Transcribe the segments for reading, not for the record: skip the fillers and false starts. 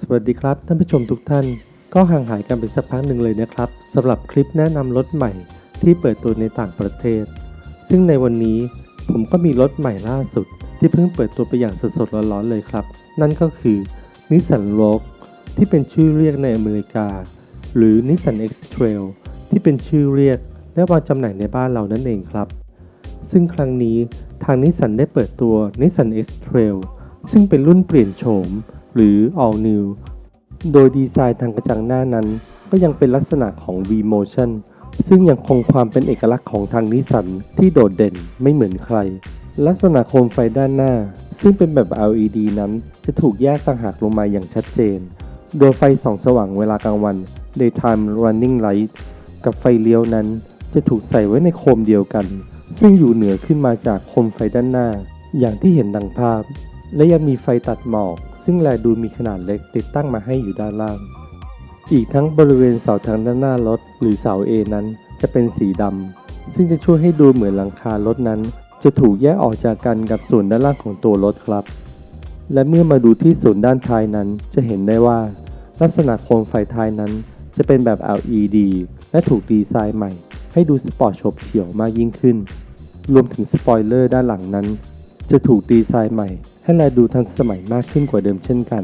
สวัสดีครับท่านผู้ชมทุกท่านก็ห่างหายกันไปสักพักหนึ่งเลยนะครับสำหรับคลิปแนะนำรถใหม่ที่เปิดตัวในต่างประเทศซึ่งในวันนี้ผมก็มีรถใหม่ล่าสุดที่เพิ่งเปิดตัวไปอย่างสดๆร้อนๆเลยครับนั่นก็คือ Nissan Rogue ที่เป็นชื่อเรียกในอเมริกาหรือ Nissan X-Trail ที่เป็นชื่อเรียกและวางจำหน่ายในบ้านเรานั่นเองครับซึ่งครั้งนี้ทาง Nissan ได้เปิดตัว Nissan X-Trail ซึ่งเป็นรุ่นเปลี่ยนโฉมหรือ All New โดยดีไซน์ทางกระจังหน้านั้นก็ยังเป็นลักษณะของ V-Motion ซึ่งยังคงความเป็นเอกลักษณ์ของทางนิสสันที่โดดเด่นไม่เหมือนใครลักษณะโคมไฟด้านหน้าซึ่งเป็นแบบ LED นั้นจะถูกแยกต่างหากลงมาอย่างชัดเจนโดยไฟส่องสว่างเวลากลางวัน Daytime Running Light กับไฟเลี้ยวนั้นจะถูกใส่ไว้ในโคมเดียวกันซึ่งอยู่เหนือขึ้นมาจากโคมไฟด้านหน้าอย่างที่เห็นดังภาพและยังมีไฟตัดหมอกซึ่งแลดูมีขนาดเล็กติดตั้งมาให้อยู่ด้านล่างอีกทั้งบริเวณเสาทางด้านหน้ารถหรือเสา A นั้นจะเป็นสีดำซึ่งจะช่วยให้ดูเหมือนหลังคารถนั้นจะถูกแยกออกจากกันกับส่วนด้านล่างของตัวรถครับและเมื่อมาดูที่ส่วนด้านท้ายนั้นจะเห็นได้ว่าลักษณะโคมไฟท้ายนั้นจะเป็นแบบ LED และถูกดีไซน์ใหม่ให้ดูสปอร์ตโฉบเฉี่ยวมากยิ่งขึ้นรวมถึงสปอยเลอร์ด้านหลังนั้นจะถูกดีไซน์ใหม่ให้แลดูทันสมัยมากขึ้นกว่าเดิมเช่นกัน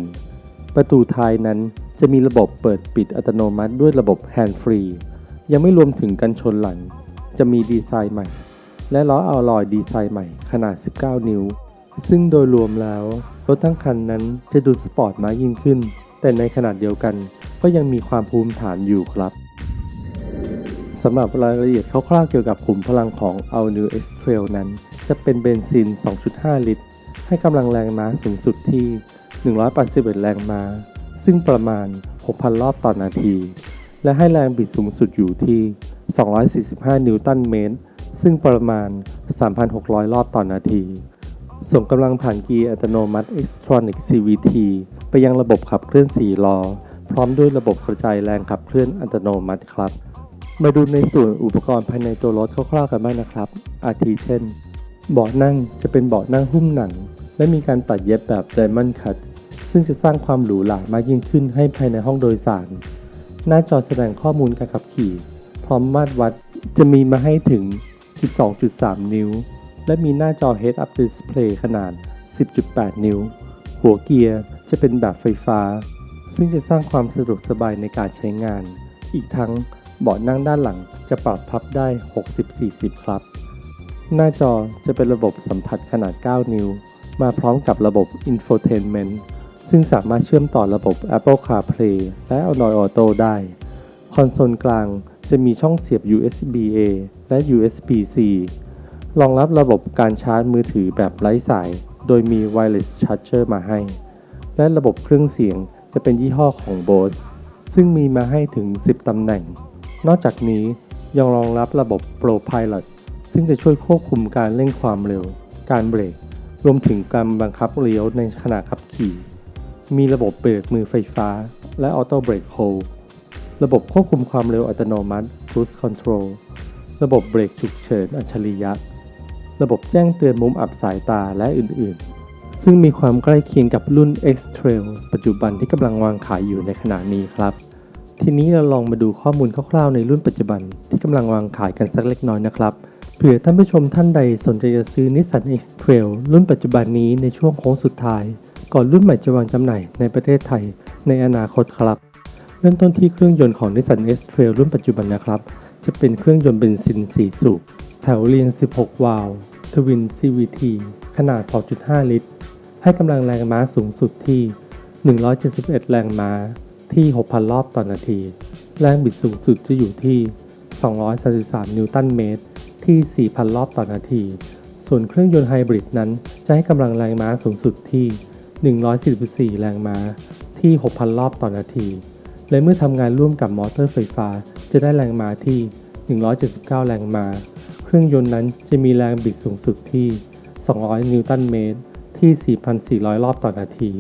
ประตูท้ายนั้นจะมีระบบเปิดปิดอัตโนมัติด้วยระบบแฮนด์ฟรียังไม่รวมถึงกันชนหลังจะมีดีไซน์ใหม่และล้ออัลลอยดีไซน์ใหม่ขนาด 19 นิ้วซึ่งโดยรวมแล้วรถทั้งคันนั้นจะดูสปอร์ตมากยิ่งขึ้นแต่ในขนาดเดียวกันก็ยังมีความภูมิฐานอยู่ครับสำหรับรายละเอียดคร่าวๆเกี่ยวกับขุมพลังของ All New X-Trail นั้นจะเป็นเบนซิน 2.5 ลิตรให้กำลังแรงม้าสูงสุดที่ 181 แรงม้าซึ่งประมาณ 6,000 รอบต่อนาทีและให้แรงบิดสูงสุดอยู่ที่ 245 นิวตันเมตรซึ่งประมาณ 3,600 รอบต่อนาทีส่งกำลังผ่านเกียร์อัตโนมัติ Xtronic CVT ไปยังระบบขับเคลื่อน4ล้อพร้อมด้วยระบบกระจายแรงขับเคลื่อนอัตโนมัติครับมาดูในส่วนอุปกรณ์ภายในตัวรถคร่าวๆกันบ้างนะครับอาทิเช่นเบาะนั่งจะเป็นเบาะนั่งหุ้มหนังและมีการตัดเย็บแบบ Diamond Cut ซึ่งจะสร้างความหรูหรามากยิ่งขึ้นให้ภายในห้องโดยสารหน้าจอแสดงข้อมูลการขับขี่พร้อมมาตรวัดจะมีมาให้ถึง 12.3 นิ้วและมีหน้าจอ Head-Up Display ขนาด 10.8 นิ้วหัวเกียร์จะเป็นแบบไฟฟ้าซึ่งจะสร้างความสะดวกสบายในการใช้งานอีกทั้งเบาะนั่งด้านหลังจะปรับพับได้ 60-40 ครับหน้าจอจะเป็นระบบสัมผัสขนาด 9 นิ้วมาพร้อมกับระบบ Infotainment ซึ่งสามารถเชื่อมต่อระบบ Apple CarPlay และ Android Auto ได้คอนโซลกลางจะมีช่องเสียบ USB-A และ USB-C รองรับระบบการชาร์จมือถือแบบไร้สายโดยมี Wireless Charger มาให้และระบบเครื่องเสียงจะเป็นยี่ห้อของ Bose ซึ่งมีมาให้ถึง 10 ตำแหน่งนอกจากนี้ยังรองรับระบบ Pro Pilot ซึ่งจะช่วยควบคุมการเร่งความเร็วการเบรกรวมถึงการบังคับเลี้ยวในขณะขับขี่มีระบบเบรกมือไฟฟ้าและ Auto Brake Hold ระบบควบคุมความเร็วอัตโนมัติ Cruise Control ระบบเบรกฉุกเฉินอัจฉริยะระบบแจ้งเตือนมุมอับสายตาและอื่นๆซึ่งมีความใกล้เคียงกับรุ่น X-Trail ปัจจุบันที่กำลังวางขายอยู่ในขณะนี้ครับทีนี้เราลองมาดูข้อมูลคร่าวๆในรุ่นปัจจุบันที่กำลังวางขายกันสักเล็กน้อยนะครับเผื่อท่านผู้ชมท่านใดสนใจจะซื้อ Nissan X-Trail รุ่นปัจจุบันนี้ในช่วงโค้งสุดท้ายก่อนรุ่นใหม่จะวางจำหน่ายในประเทศไทยในอนาคตครับเริ่มต้นที่เครื่องยนต์ของ Nissan X-Trail รุ่นปัจจุบันนะครับจะเป็นเครื่องยนต์เบนซิน4สูบแถวเรียง16วาล์ว Twin CVT ขนาด 2.5 ลิตรให้กำลังแรงม้าสูงสุดที่171แรงม้าที่ 6,000 รอบต่อนาทีแรงบิดสูงสุดจะอยู่ที่233นิวตันเมตรที่ 4,000 รอบต่อนาทีส่วนเครื่องยนต์ไฮบริดนั้นจะให้กำลังแรงม้าสูงสุดที่144แรงม้าที่ 6,000 รอบต่อนาทีและเมื่อทำงานร่วมกับมอเตอร์ไฟฟ้าจะได้แรงม้าที่179แรงม้าเครื่องยนต์นั้นจะมีแรงบิดสูงสุดที่200นิวตันเมตรที่ 4,400 รอบต่อนาที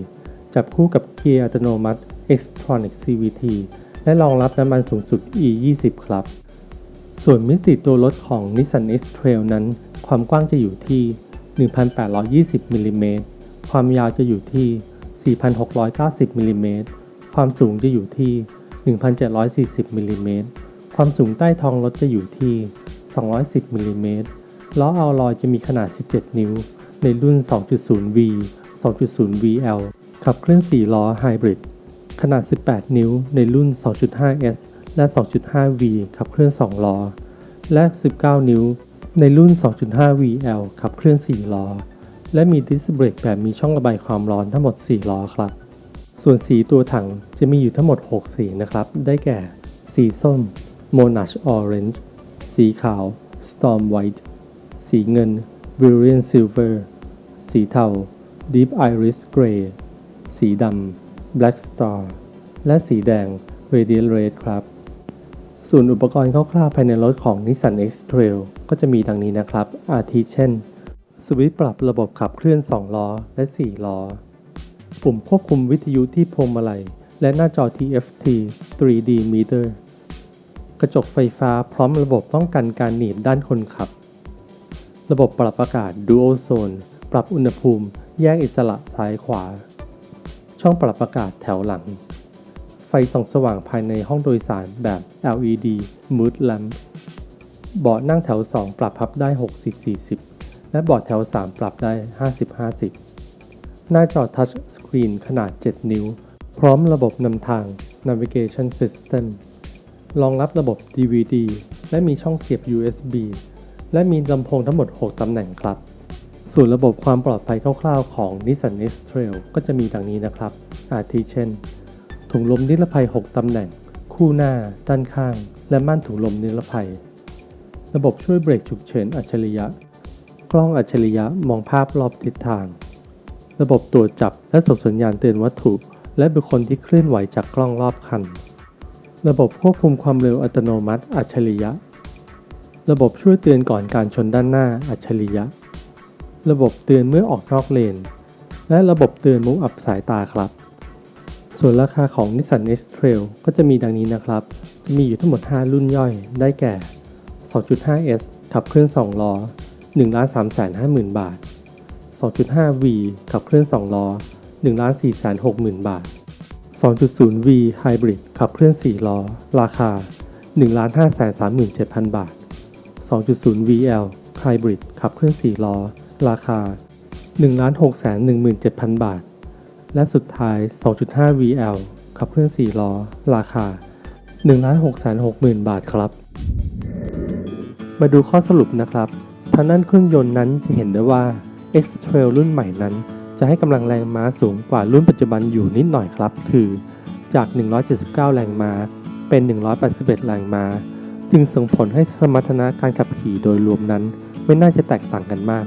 จับคู่กับเกียร์อัตโนมัติ Xtronic CVT และรองรับน้ำมันสูงสุด E20 ครับส่วนมิติตัวรถของ Nissan X-Trail นั้นความกว้างจะอยู่ที่ 1,820 มิลลิเมตรความยาวจะอยู่ที่ 4,690 มิลลิเมตร ความสูงจะอยู่ที่ 1,740 มิลลิเมตรความสูงใต้ท้องรถจะอยู่ที่ 210 มิลลิเมตรล้ออัลลอยจะมีขนาด 17 นิ้วในรุ่น 2.0V 2.0 VL ขับเคลื่อน 4 ล้อไฮบริดขนาด 18 นิ้วในรุ่น 2.5S และ 2.5V ขับเคลื่อน 2 ล้อและ 19 นิ้วในรุ่น 2.5VL ขับเคลื่อน 4 ล้อและมีดิสเบรกแบบมีช่องระบายความร้อนทั้งหมด 4 ล้อครับส่วนสีตัวถังจะมีอยู่ทั้งหมด 6 สีนะครับได้แก่สีส้ม Monash Orange สีขาว Storm White สีเงิน Brilliant Silver สีเทา Deep Iris Grey สีดำ Black Star และสีแดง Radiant Red ครับส่วนอุปกรณ์คร่าวๆภายในรถของ Nissan X-Trail ก็จะมีดังนี้นะครับอาทิเช่นสวิตช์ปรับระบบขับเคลื่อน 2 ล้อและ 4 ล้อปุ่มควบคุมวิทยุที่พวงมาลัยและหน้าจอ TFT 3D Meter กระจกไฟฟ้าพร้อมระบบป้องกันการหนีบด้านคนขับระบบปรับอากาศ Dual Zone ปรับอุณหภูมิแยกอิสระซ้ายขวาช่องปรับอากาศแถวหลังไฟส่องสว่างภายในห้องโดยสารแบบ LED Mood Lamp เบาะนั่งแถว 2 ปรับพับได้ 60-40 และเบาะแถว 3 ปรับได้ 50-50 หน้าจอ Touch Screen ขนาด 7 นิ้วพร้อมระบบนำทาง Navigation System รองรับระบบ DVD และมีช่องเสียบ USB และมีลำโพงทั้งหมด 6 ตำแหน่งครับส่วนระบบความปลอดภัยคร่าวๆของ Nissan X-Trail ก็จะมีดังนี้นะครับอาทิเช่นถุงลมนิรภัย 6 ตำแหน่งคู่หน้าด้านข้างและม่านถุงลมนิรภัยระบบช่วยเบรกฉุกเฉินอัจฉริยะกล้องอัจฉริยะมองภาพรอบทิศทางระบบตรวจจับและส่งสัญญาณเตือนวัตถุและบุคคลที่เคลื่อนไหวจากกล้องรอบคันระบบควบคุมความเร็วอัตโนมัติอัจฉริยะระบบช่วยเตือนก่อนการชนด้านหน้าอัจฉริยะระบบเตือนเมื่อออกนอกเลนและระบบเตือนมุมอับสายตาครับส่วนราคาของ Nissan X-Trail ก็จะมีดังนี้นะครับมีอยู่ทั้งหมด 5 รุ่นย่อยได้แก่ 2.5S ขับเคลื่อน 2 ล้อ 1,350,000 บาท 2.5V ขับเคลื่อน 2 ล้อ 1,460,000 บาท 2.0V Hybrid ขับเคลื่อน 4 ล้อราคา 1,537,000 บาท 2.0VL Hybrid ขับเคลื่อน 4 ล้อราคา 1,617,000 บาทและสุดท้าย 2.5VL ขับเคลื่อน 4 ล้อราคา 1,660,000 บาทครับมาดูข้อสรุปนะครับทางด้านเครื่องยนต์นั้นจะเห็นได้ว่า X-Trail รุ่นใหม่นั้นจะให้กำลังแรงม้าสูงกว่ารุ่นปัจจุบันอยู่นิดหน่อยครับคือจาก 179 แรงม้าเป็น 181 แรงม้าจึงส่งผลให้สมรรถนะการขับขี่โดยรวมนั้นไม่น่าจะแตกต่างกันมาก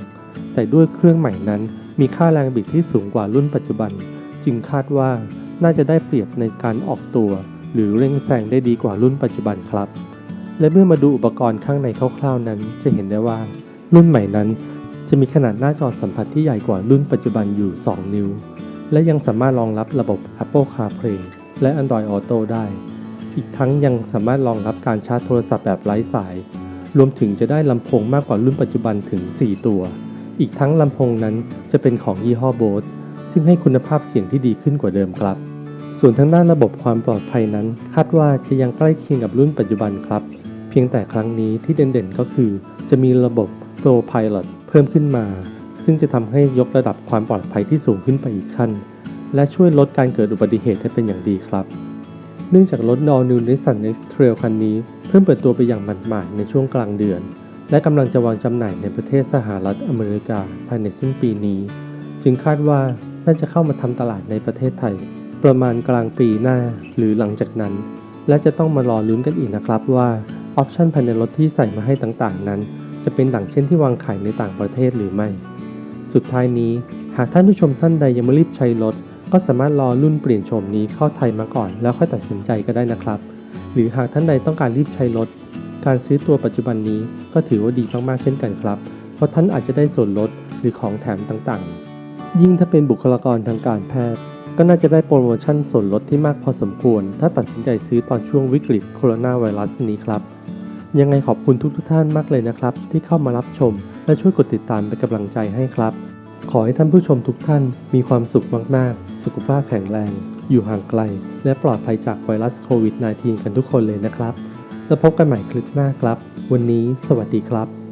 แต่ด้วยเครื่องใหม่นั้นมีค่าแรงบิดที่สูงกว่ารุ่นปัจจุบันจึงคาดว่าน่าจะได้เปรียบในการออกตัวหรือเร่งแซงได้ดีกว่ารุ่นปัจจุบันครับและเมื่อมาดูอุปกรณ์ข้างในคร่าวๆนั้นจะเห็นได้ว่ารุ่นใหม่นั้นจะมีขนาดหน้าจอสัมผัสที่ใหญ่กว่ารุ่นปัจจุบันอยู่ 2 นิ้วและยังสามารถรองรับระบบ Apple CarPlay และ Android Auto ได้อีกทั้งยังสามารถรองรับการชาร์จโทรศัพท์แบบไร้สายรวมถึงจะได้ลำโพงมากกว่ารุ่นปัจจุบันถึง 4 ตัวอีกทั้งลำโพงนั้นจะเป็นของยี่ห้อ Bose ซึ่งให้คุณภาพเสียงที่ดีขึ้นกว่าเดิมครับส่วนทางด้านระบบความปลอดภัยนั้นคาดว่าจะยังใกล้เคียงกับรุ่นปัจจุบันครับเพียงแต่ครั้งนี้ที่เด่นๆก็คือจะมีระบบ Pro Pilot เพิ่มขึ้นมาซึ่งจะทำให้ยกระดับความปลอดภัยที่สูงขึ้นไปอีกขั้นและช่วยลดการเกิดอุบัติเหตุให้เป็นอย่างดีครับเนื่องจากรถ All New Nissan X-Trail คันนี้เพิ่งเปิดตัวไปอย่างหมาดๆในช่วงกลางเดือนและกำลังจะวางจำหน่ายในประเทศสหรัฐอเมริกาภายในสิ้นปีนี้จึงคาดว่าน่าจะเข้ามาทำตลาดในประเทศไทยประมาณกลางปีหน้าหรือหลังจากนั้นและจะต้องมารอลุ้นกันอีกนะครับว่าออปชันภายในรถที่ใส่มาให้ต่างๆนั้นจะเป็นดั่งเช่นที่วางขายในต่างประเทศหรือไม่สุดท้ายนี้หากท่านผู้ชมท่านใดยังไม่รีบใช้รถก็สามารถรอรุ่นเปลี่ยนโฉมนี้เข้าไทยมาก่อนแล้วค่อยตัดสินใจก็ได้นะครับหรือหากท่านใดต้องการรีบใช้รถการซื้อตัวปัจจุบันนี้ก็ถือว่าดีมากๆเช่นกันครับเพราะท่านอาจจะได้ส่วนลดหรือของแถมต่างๆยิ่งถ้าเป็นบุคลากรทางการแพทย์ก็น่าจะได้โปรโมชั่นส่วนลดที่มากพอสมควรถ้าตัดสินใจซื้อตอนช่วงวิกฤตโคโรนาไวรัสนี้ครับยังไงขอบคุณทุกท่านมากเลยนะครับที่เข้ามารับชมและช่วยกดติดตามเป็นกำลังใจให้ครับขอให้ท่านผู้ชมทุกท่านมีความสุขมากๆสุขภาพแข็งแรง อยู่ห่างไกลและปลอดภัยจากไวรัสโควิด -19 กันทุกคนเลยนะครับแล้วพบกันใหม่คลิปหน้าครับวันนี้สวัสดีครับ